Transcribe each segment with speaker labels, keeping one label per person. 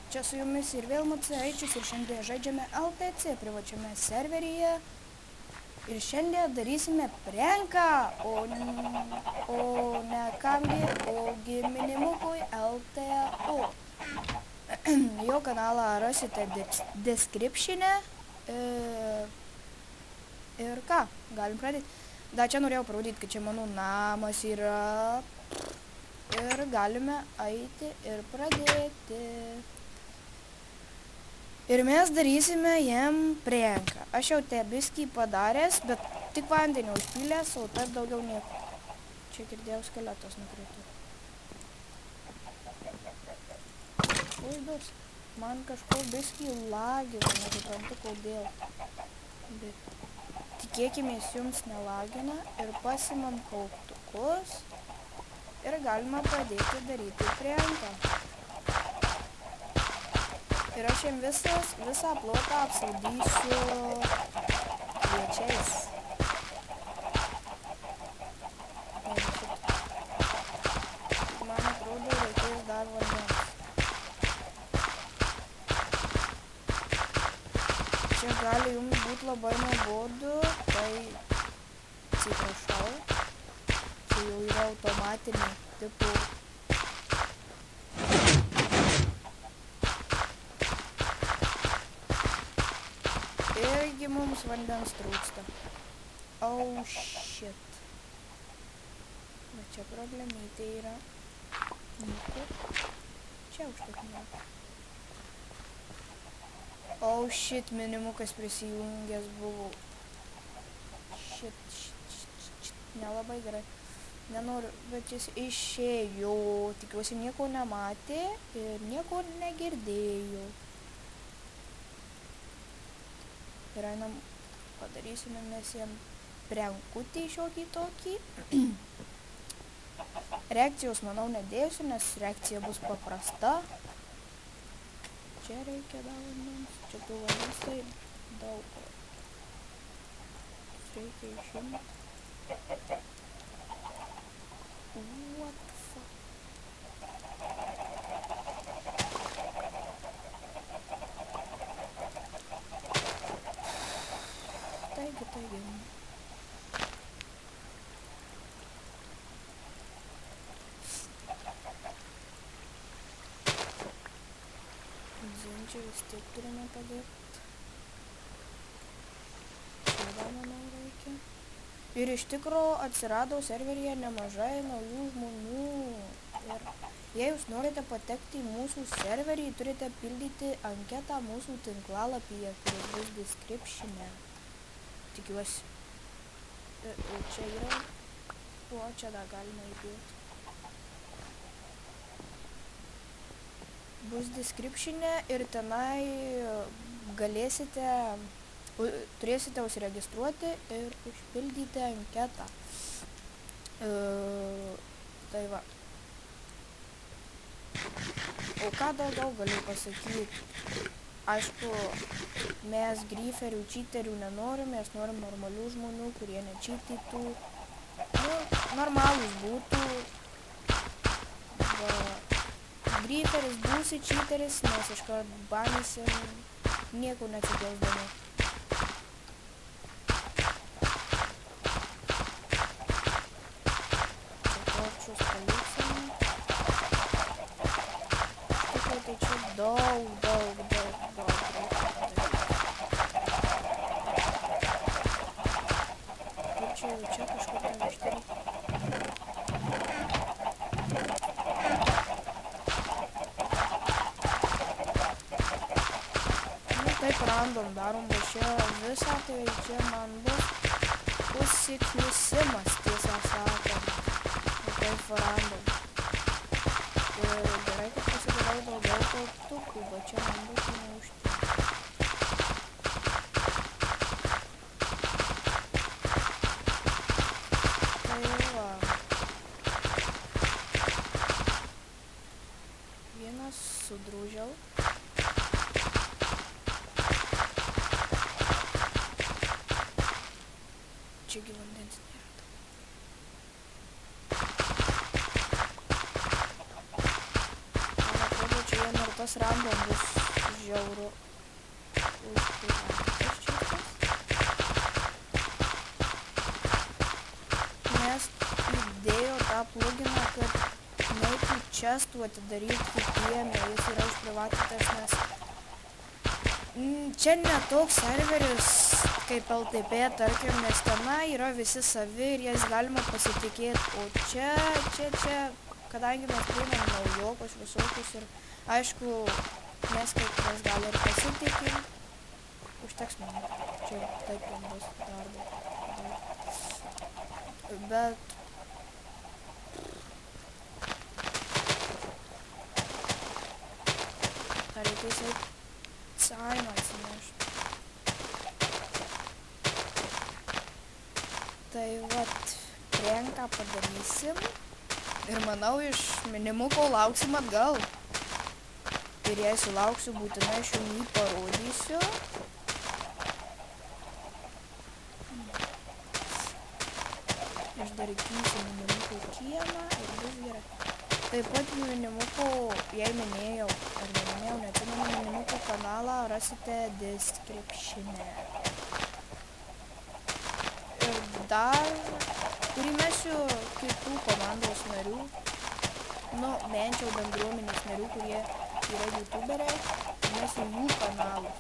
Speaker 1: Čia su jumis ir vėl Maciaičius ir šiandien žaidžiame LTC privačiame serveryje. Ir šiandien darysime pranką, o ne kamgi, ogi minimukui LTO. Jo kanalą rasite description'e. Ir ką, galim pradėti. Da, čia norėjau parodyti, kad čia mano namas yra. Ir galime eiti ir pradėti. Ir mes darysime jam pranką. Aš jau te biskį padaręs, bet tik vandenį užpylęs, o taip daugiau nieko. Čia girdėjau skeletas nukrito. Uždus. Man kažko biskį lagina, nesuprantu kodėl. Bet tikėkimės jums nelagina ir pasimam kauptukus ir galima pradėti daryti pranką. Ir aš jam visą plotą apsaudysiu kviečiais. Man atrodo, reikės dar vandens. Čia gali jums būti labai nuobodu, tai atsiprašau. Čia jau yra automatiniai tipų. Irgi mums vandens trūksta. Oh shit. Bet čia problemytė yra. Niekur. Čia užteknė. Oh shit, minimukas prisijungęs buvo. Shit. Nelabai gerai. Nenoriu, bet jis išėjo. Tikiuosi nieko nematė ir nieko negirdėjo. Ir einam, padarysime mes jam prankutį šiokį tokį. Reakcijos, manau, nedėsiu, nes reakcija bus paprasta. Čia reikia dar vandens. Čia tų vandens tai daug. Reikia išimti. What the fuck? Taigi. Zinčių vis tiek turime padėti. Čia manau reikia. Ir iš tikro atsirado serveryje nemažai naujų žmonių. Ir jei jūs norite patekti į mūsų serverį, turite pildyti anketą mūsų tinklalapyje, kuris bus description'e. Tikiuosi. O čia yra. O čia dar galima įdėti. Bus description'e ir tenai galėsite, turėsite užsiregistruoti ir užpildyti anketą. Tai va. O ką daugiau galiu pasakyti? Aišku, mes griferių, čyterių nenorim, mes norim normalių žmonių, kurie nečytytų. Nu, normalūs būtų. Griferis būsi čyteris, mes iškart banysim, nieko neatsikelsdami. Čia torčius paliksime. Tikrai tai čia daug. Čia kažkur nevišteri. Nu taip random darom, bet čia visą, tai čia man bus užsiknisimas, tiesą sakant. Taip random. Ir gerai, kad pasidarau daugiau kauptukų, bet čia man bus neužtenka. Vienas sudrūžiau. Čiagi vandens nėra. Man atrodo, čia jie nori tas random bus žiauru. Nes įdėjo tą pluginą, kad neitų čestų atidaryti kitiem, jis yra išprivatintas, nes čia ne toks serveris kaip LTP, tarkim, nes tenai yra visi savi ir jais galima pasitikėti, o čia, kadangi mes priimam naujokus visokius ir aišku, mes kaip mes gal ir pasitikim, užteks man, čia taip jau bus darbo, bet ar reikės eit Saimą atsinešti. Tai vat, prenką padarysim ir manau iš minimuko lauksim atgal. Ir jei sulauksiu, būtinai aš jum jį parodysiu. Išdarykysiu minimuko kiemą ir bus gerai. Taip pat minimuko, jei minėjau, ar neminėjau, neatsimenu, minimuko kanalą rasite descriptione. Ir dar primesiu kitų komandos narių, bent jau bendruomenės narių, kurie yra youtuberiai, primesiu jų kanalus.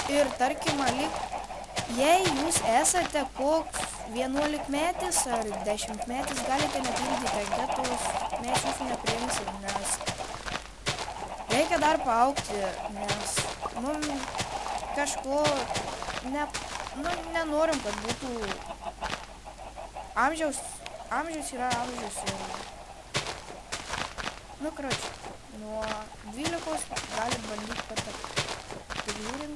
Speaker 1: Ir tarkim, jei jūs esate koks 11-metis ar 10-metis, galite nepildyti anketos, mes jūsų nepriimsim, nes reikia dar paaugti, nes kažko nenorim, kad būtų amžius yra amžius ir nuo 12 galit bandyti patekti. Tik žiūrim,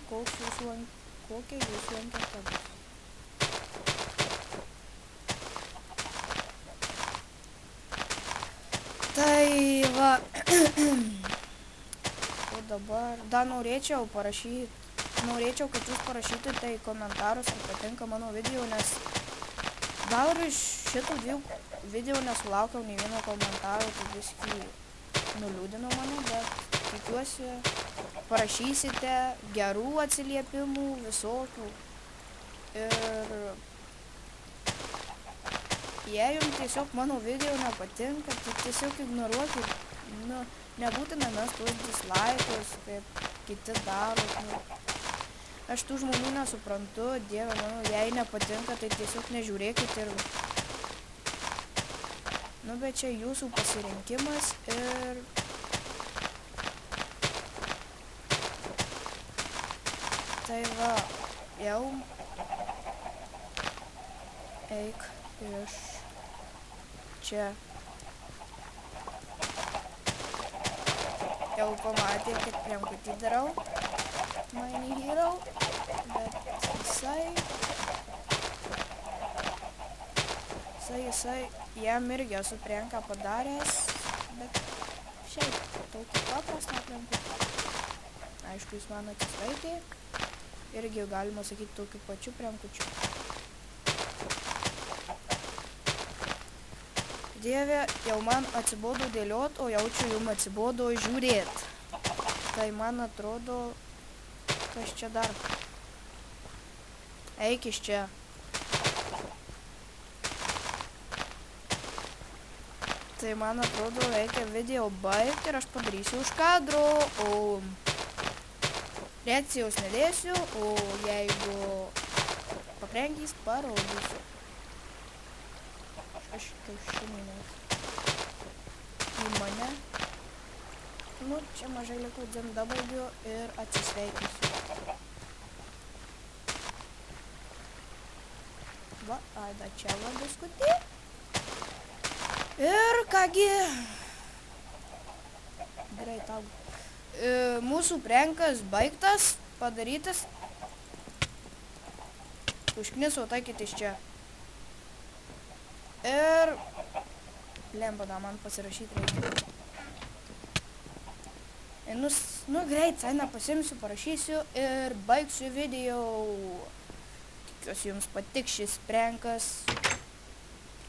Speaker 1: kokia jūsų anketa bus. Tai va, o dabar dar norėčiau, kad jūs parašytumėte į komentarus, ar patinka mano video, nes gal iš šitų video nesulaukiau nei vieno komentaro, tai viskį nuliūdino mane, bet tikiuosi parašysite gerų atsiliepimų, visokių. Ir jei jums tiesiog mano video nepatinka, tai tiesiog ignoruokit. Nebūtina mes tuos dislaikus, kaip kiti daro. Aš tų žmonių nesuprantu, dieve mano, jei nepatinka, tai tiesiog nežiūrėkit ir... bet čia jūsų pasirinkimas ir... Tai va, jau... Eik iš čia. Jau pamatė, kad priemkutį darau. Mine hero. Bet jisai jam irgi esu prienką padaręs. Bet šiaip tokį paprastą priemkutį. Aišku, jis man atsiskaitė. Irgi galima sakyti tokiu pačiu priemkučiu. Dieve, jau man atsibodo dėliot, o jaučiu jum atsibodo žiūrėt. Tai man atrodo, kas čia dar. Eik iš čia. Tai man atrodo, reikia video baigti ir aš padarysiu už kadro, o reakcijos nedėsiu, o jeigu paprenkys, parodysiu. Aš kiaušinį į mane. Čia mažai liko dabaigiu ir atsisveikinsiu. Va, da čia va biskutį. Ir kągi. Gerai, tau. Mūsų prenkas baigtas, padarytas. Užkniso taikyti iš čia. Ir lempada man pasirašyti reikia. Greit, sainą pasimsiu, parašysiu ir baigsiu video. Tikiuosi jums patiks šis prankas.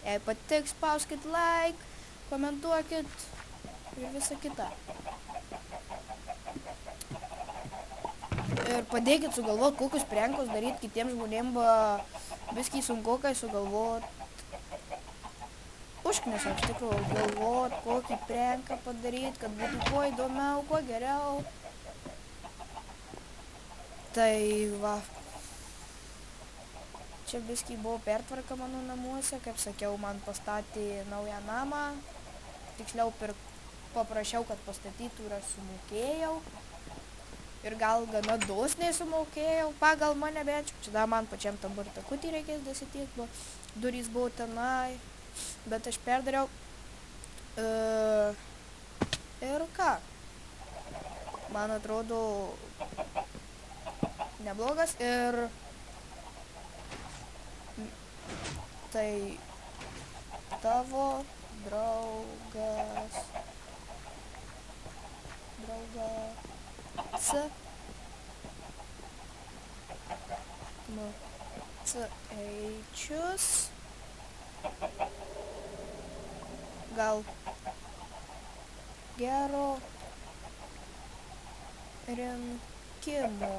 Speaker 1: Jei patiks, spauskit like, komentuokit ir visa kita. Ir padėkit sugalvot, kokius prankus daryt kitiems žmonėm, biskį sunkokai sugalvot. Užknisa iš tikrųjų galvot, kokį pranką padaryt, kad būtų kuo įdomiau, kuo geriau. Tai va. Čia biskį buvo pertvarka mano namuose, kaip sakiau, man pastatė naują namą. Tiksliau paprašiau, kad pastatytų ir aš sumokėjau. Ir gal gana dosniai sumokėjau pagal mane, bet čia dar man pačiam tam bartakutį reikės dasitiek, durys buvo tenai. Bet aš perdariau. Ir ką? Man atrodo neblogas ir tai tavo draugas Eičius gal gero rinkimų.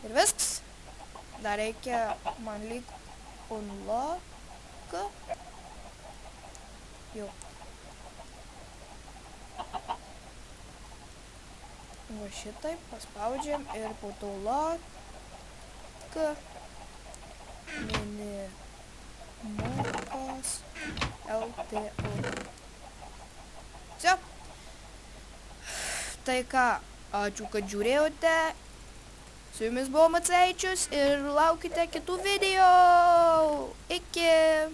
Speaker 1: Ir viskas. Dar reikia man lyg unlock. Jau. Va šitaip paspaudžiam ir po to lock. Minimokas LTO. Все. Tai ką, ačiū, kad žiūrėjote. Su jumis buvo Maceičius ir laukite kitų video. Iki.